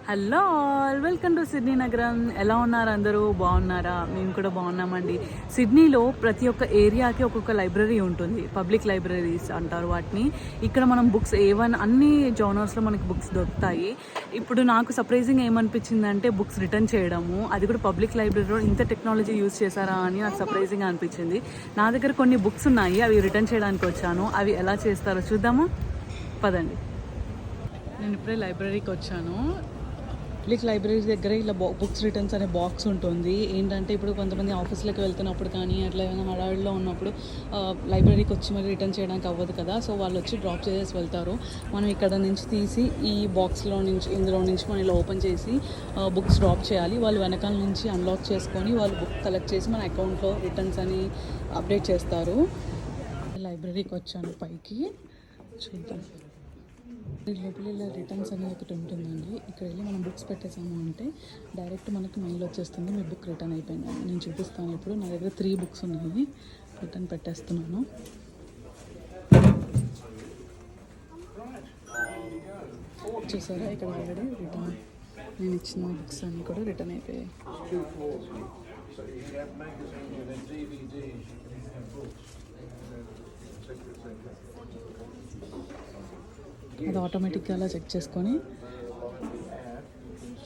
Hello all, welcome to Sydney నగరం. ఎలా ఉన్నారు అందరూ? బాగున్నారా? మేము కూడా బాగున్నామండి. సిడ్నీలో ప్రతి ఒక్క ఏరియాకి ఒక్కొక్క లైబ్రరీ ఉంటుంది. పబ్లిక్ లైబ్రరీస్ అంటారు వాటిని. ఇక్కడ మనం బుక్స్ ఏవన్ అన్ని జోనర్స్లో మనకి బుక్స్ దొరుకుతాయి. ఇప్పుడు నాకు సర్ప్రైజింగ్ ఏమనిపించిందంటే బుక్స్ రిటర్న్ చేయడము. అది కూడా పబ్లిక్ లైబ్రరీలో ఇంత టెక్నాలజీ యూజ్ చేశారా అని నాకు సర్ప్రైజింగ్గా అనిపించింది. నా దగ్గర కొన్ని బుక్స్ ఉన్నాయి, అవి రిటర్న్ చేయడానికి వచ్చాను. అవి ఎలా చేస్తారో చూద్దామా, పదండి. నేను ఇప్పుడే లైబ్రరీకి వచ్చాను. పబ్లిక్ లైబ్రరీ దగ్గర ఇలా బుక్స్ రిటర్న్స్ అనే బాక్స్ ఉంటుంది. ఏంటంటే ఇప్పుడు కొంతమంది ఆఫీస్లోకి వెళ్తున్నప్పుడు కానీ అట్లా ఏమైనా హడావిడిలో ఉన్నప్పుడు లైబ్రరీకి వచ్చి మరి రిటర్న్ చేయడానికి అవ్వదు కదా, సో వాళ్ళు వచ్చి డ్రాప్ చేసేసి వెళ్తారు. మనం ఇక్కడ నుంచి తీసి ఈ బాక్స్లో నుంచి ఇందులో నుంచి మనం ఇలా ఓపెన్ చేసి బుక్స్ డ్రాప్ చేయాలి. వాళ్ళు వెనకాల నుంచి అన్లాక్ చేసుకొని వాళ్ళు బుక్ కలెక్ట్ చేసి మన అకౌంట్లో రిటర్న్స్ అని అప్డేట్ చేస్తారు. లైబ్రరీకి వచ్చాను, పైకి చూద్దాం. లోపల ఇలా రిటర్న్స్ అనేది ఒకటి ఉంటుందండి. ఇక్కడ వెళ్ళి మనం బుక్స్ పెట్టేసాము అంటే డైరెక్ట్ మనకి మెయిల్ వచ్చేస్తుంది, మీ బుక్ రిటర్న్ అయిపోయింది. నేను చూపిస్తాను. ఇప్పుడు నా దగ్గర 3 బుక్స్ ఉన్నాయి, రిటర్న్ పెట్టేస్తున్నాను. చూసారా, ఇక్కడ ఆల్రెడీ రిటర్న్ నేను ఇచ్చిన బుక్స్ అన్నీ కూడా రిటర్న్ అయిపోయాయి. అది ఆటోమేటిక్గా అలా చెక్ చేసుకొని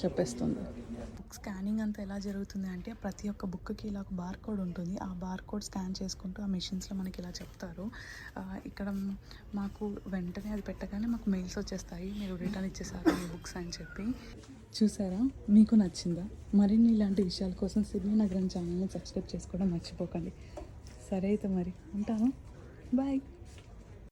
చెప్పేస్తుంది. బుక్ స్కానింగ్ అంతా ఎలా జరుగుతుంది అంటే ప్రతి ఒక్క బుక్కి ఇలా ఒక బార్ కోడ్ ఉంటుంది. ఆ బార్ కోడ్ స్కాన్ చేసుకుంటూ ఆ మెషిన్స్లో మనకి ఇలా చెప్తారు. ఇక్కడ మాకు వెంటనే అది పెట్టగానే మాకు మెయిల్స్ వచ్చేస్తాయి, మీరు రిటర్న్ ఇచ్చేసారు మీ బుక్స్ అని చెప్పి. చూసారా, మీకు నచ్చిందా? మరిన్ని ఇలాంటి విషయాల కోసం సిడ్నీ నగరం ఛానల్ని సబ్స్క్రైబ్ చేసుకోవడం మర్చిపోకండి. సరే అయితే మరి ఉంటాను, బాయ్.